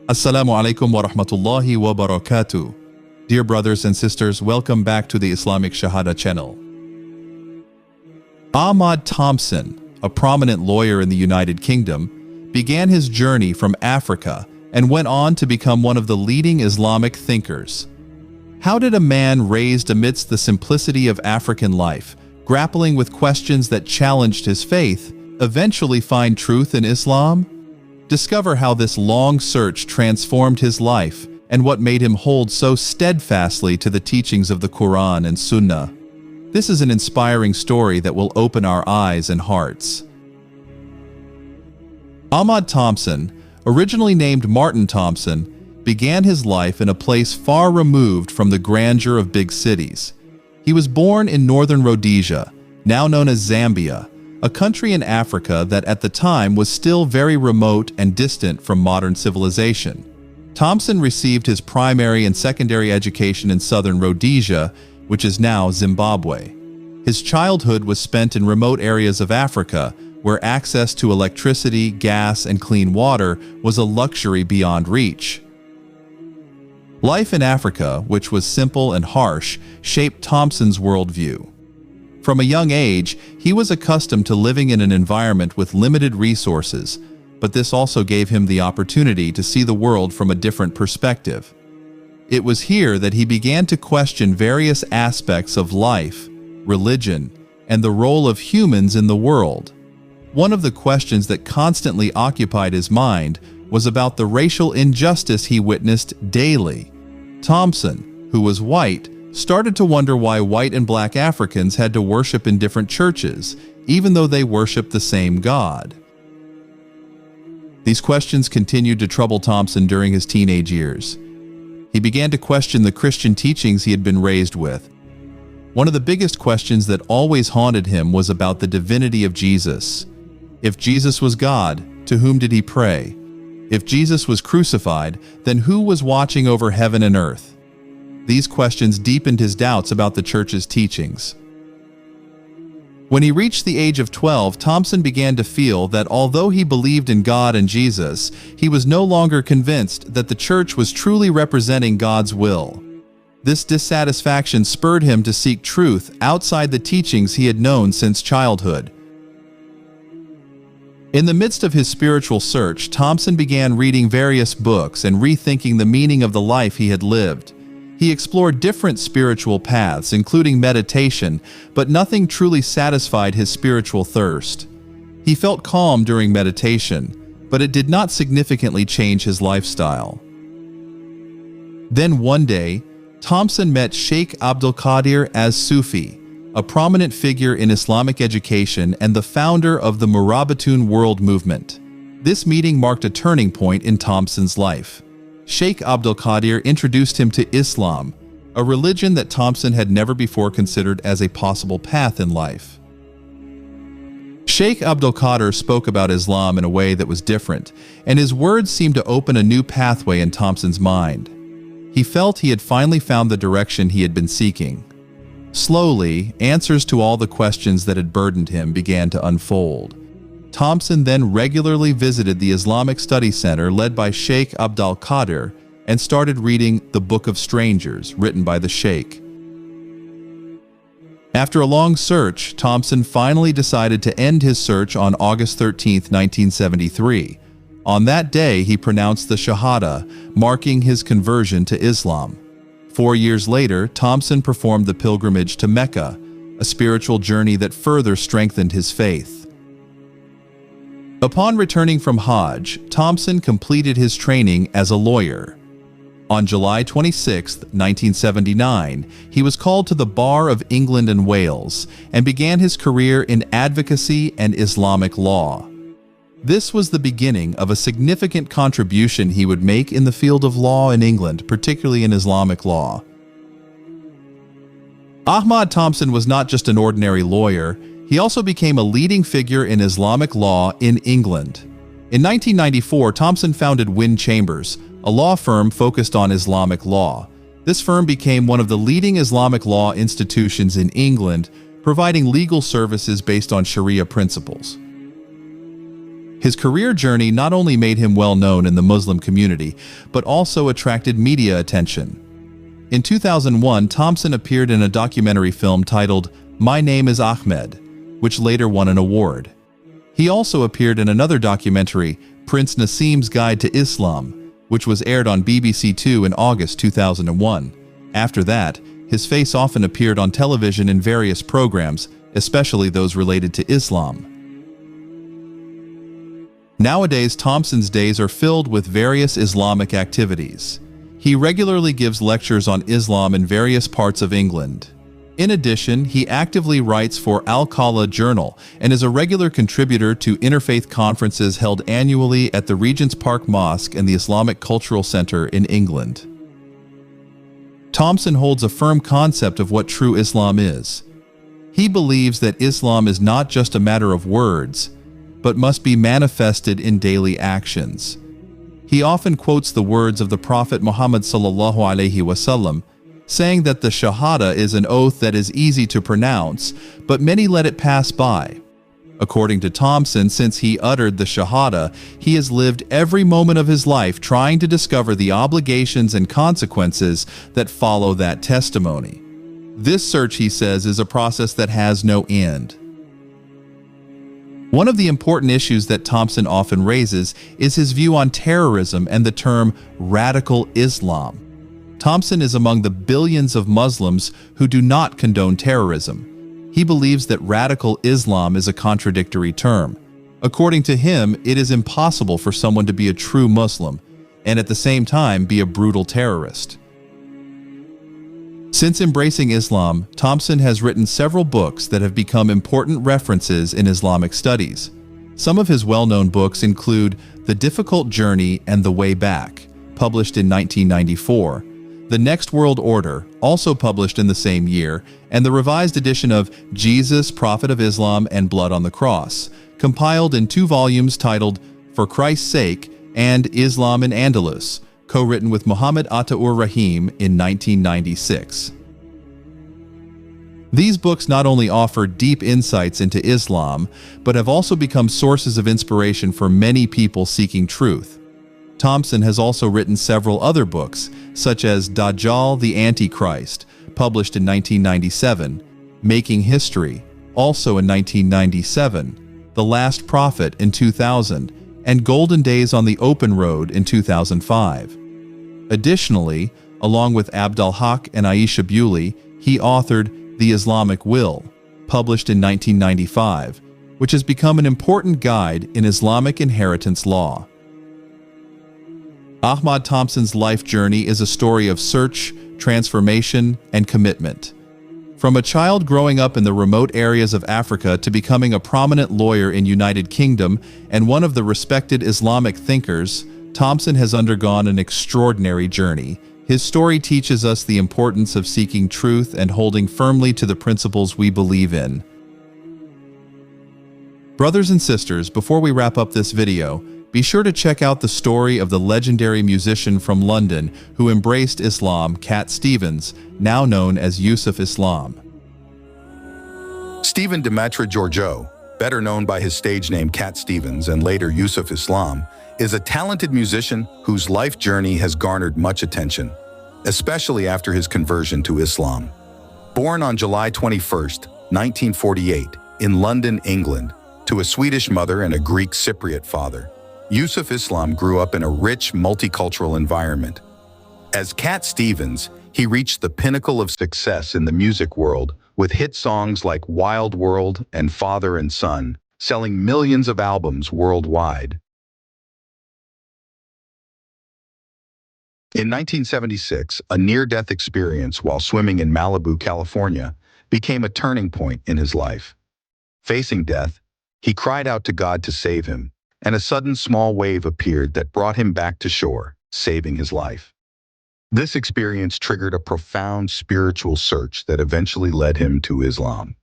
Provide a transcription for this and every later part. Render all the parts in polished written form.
Assalamu alaikum wa rahmatullahi wa barakatuh. Dear brothers and sisters, welcome back to the Islamic SHAHADA channel. Ahmad Thomson, a prominent lawyer in the United Kingdom, began his journey from Africa and went on to become one of the leading Islamic thinkers. How did a man raised amidst the simplicity of African life, grappling with questions that challenged his faith, eventually find truth in Islam? Discover how this long search transformed his life and what made him hold so steadfastly to the teachings of the Quran and Sunnah. This is an inspiring story that will open our eyes and hearts. Ahmad Thomson, originally named Martin Thomson, began his life in a place far removed from the grandeur of big cities. He was born in northern Rhodesia, now known as Zambia, a country in Africa that at the time was still very remote and distant from modern civilization. Thomson received his primary and secondary education in southern Rhodesia, which is now Zimbabwe. His childhood was spent in remote areas of Africa, where access to electricity, gas, and clean water was a luxury beyond reach. Life in Africa, which was simple and harsh, shaped Thomson's worldview. From a young age, he was accustomed to living in an environment with limited resources, but this also gave him the opportunity to see the world from a different perspective. It was here that he began to question various aspects of life, religion, and the role of humans in the world. One of the questions that constantly occupied his mind was about the racial injustice he witnessed daily. Thomson, who was white, started to wonder why white and black Africans had to worship in different churches, even though they worshiped the same God. These questions continued to trouble Thomson during his teenage years. He began to question the Christian teachings he had been raised with. One of the biggest questions that always haunted him was about the divinity of Jesus. If Jesus was God, to whom did he pray? If Jesus was crucified, then who was watching over heaven and earth? These questions deepened his doubts about the church's teachings. When he reached the age of 12, Thomson began to feel that although he believed in God and Jesus, he was no longer convinced that the church was truly representing God's will. This dissatisfaction spurred him to seek truth outside the teachings he had known since childhood. In the midst of his spiritual search, Thomson began reading various books and rethinking the meaning of the life he had lived. He explored different spiritual paths, including meditation, but nothing truly satisfied his spiritual thirst. He felt calm during meditation, but it did not significantly change his lifestyle. Then one day, Thomson met Sheikh Abdul Qadir as Sufi, a prominent figure in Islamic education and the founder of the Murabatun world movement. This meeting marked a turning point in Thomson's life. Sheikh Abdul Qadir introduced him to Islam, a religion that Thomson had never before considered as a possible path in life. Sheikh Abdul Qadir spoke about Islam in a way that was different, and his words seemed to open a new pathway in Thomson's mind. He felt he had finally found the direction he had been seeking. Slowly, answers to all the questions that had burdened him began to unfold. Thomson then regularly visited the Islamic Study Center led by Sheikh Abdul Qadir and started reading The Book of Strangers, written by the Sheikh. After a long search, Thomson finally decided to end his search on August 13, 1973. On that day, he pronounced the Shahada, marking his conversion to Islam. 4 years later, Thomson performed the pilgrimage to Mecca, a spiritual journey that further strengthened his faith. Upon returning from Hajj, Thomson completed his training as a lawyer. On July 26, 1979, he was called to the Bar of England and Wales and began his career in advocacy and Islamic law. This was the beginning of a significant contribution he would make in the field of law in England, particularly in Islamic law. Ahmad Thomson was not just an ordinary lawyer, he also became a leading figure in Islamic law in England. In 1994, Thomson founded Wynne Chambers, a law firm focused on Islamic law. This firm became one of the leading Islamic law institutions in England, providing legal services based on Sharia principles. His career journey not only made him well known in the Muslim community, but also attracted media attention. In 2001, Thomson appeared in a documentary film titled My Name is Ahmed, which later won an award. He also appeared in another documentary, Prince Nassim's Guide to Islam, which was aired on BBC Two in August 2001. After that, his face often appeared on television in various programs, especially those related to Islam. Nowadays, Thomson's days are filled with various Islamic activities. He regularly gives lectures on Islam in various parts of England. In addition, he actively writes for Al-Qala Journal and is a regular contributor to interfaith conferences held annually at the Regent's Park Mosque and the Islamic Cultural Center in England. Thomson holds a firm concept of what true Islam is. He believes that Islam is not just a matter of words, but must be manifested in daily actions. He often quotes the words of the Prophet Muhammad ﷺ, saying that the SHAHADA is an oath that is easy to pronounce, but many let it pass by. According to Thomson, since he uttered the SHAHADA, he has lived every moment of his life trying to discover the obligations and consequences that follow that testimony. This search, he says, is a process that has no end. One of the important issues that Thomson often raises is his view on terrorism and the term radical Islam. Thomson is among the billions of Muslims who do not condone terrorism. He believes that radical Islam is a contradictory term. According to him, it is impossible for someone to be a true Muslim and at the same time be a brutal terrorist. Since embracing Islam, Thomson has written several books that have become important references in Islamic studies. Some of his well-known books include The Difficult Journey and The Way Back, published in 1994, The Next World Order, also published in the same year, and the revised edition of Jesus, Prophet of Islam and Blood on the Cross, compiled in 2 volumes titled For Christ's Sake and Islam in Andalus, co-written with Muhammad Ata-ur Rahim in 1996. These books not only offer deep insights into Islam, but have also become sources of inspiration for many people seeking truth. Thomson has also written several other books, such as Dajjal the Antichrist, published in 1997, Making History, also in 1997, The Last Prophet in 2000, and Golden Days on the Open Road in 2005. Additionally, along with Abdul Haq and Aisha Bewley, he authored The Islamic Will, published in 1995, which has become an important guide in Islamic inheritance law. Ahmad Thomson's life journey is a story of search, transformation, and commitment. From a child growing up in the remote areas of Africa to becoming a prominent lawyer in United Kingdom and one of the respected Islamic thinkers, Thomson has undergone an extraordinary journey. His story teaches us the importance of seeking truth and holding firmly to the principles we believe in. Brothers and sisters, before we wrap up this video, be sure to check out the story of the legendary musician from London who embraced Islam, Cat Stevens, now known as Yusuf Islam. Stephen Demetra Georgiou, better known by his stage name Cat Stevens and later Yusuf Islam, is a talented musician whose life journey has garnered much attention, especially after his conversion to Islam. Born on July 21, 1948, in London, England, to a Swedish mother and a Greek Cypriot father, Yusuf Islam grew up in a rich, multicultural environment. As Cat Stevens, he reached the pinnacle of success in the music world with hit songs like Wild World and Father and Son, selling millions of albums worldwide. In 1976, a near-death experience while swimming in Malibu, California, became a turning point in his life. Facing death, he cried out to God to save him, and a sudden small wave appeared that brought him back to shore, saving his life. This experience triggered a profound spiritual search that eventually led him to Islam.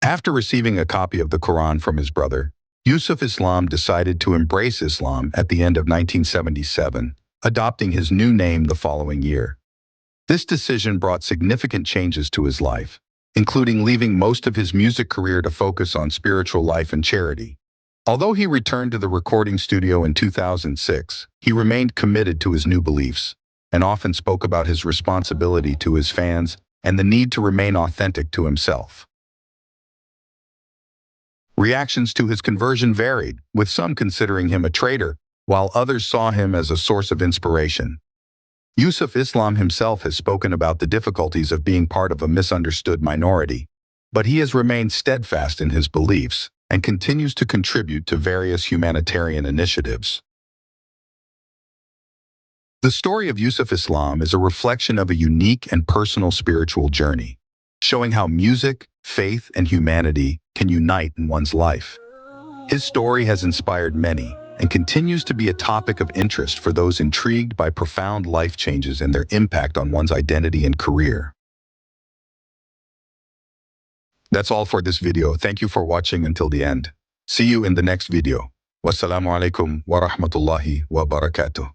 After receiving a copy of the Quran from his brother, Yusuf Islam decided to embrace Islam at the end of 1977, adopting his new name the following year. This decision brought significant changes to his life, including leaving most of his music career to focus on spiritual life and charity. Although he returned to the recording studio in 2006, he remained committed to his new beliefs and often spoke about his responsibility to his fans and the need to remain authentic to himself. Reactions to his conversion varied, with some considering him a traitor, while others saw him as a source of inspiration. Yusuf Islam himself has spoken about the difficulties of being part of a misunderstood minority, but he has remained steadfast in his beliefs and continues to contribute to various humanitarian initiatives. The story of Yusuf Islam is a reflection of a unique and personal spiritual journey, showing how music, faith, and humanity can unite in one's life. His story has inspired many and continues to be a topic of interest for those intrigued by profound life changes and their impact on one's identity and career. That's all for this video. Thank you for watching until the end. See you in the next video. Wassalamu alaikum wa rahmatullahi wa barakatuh.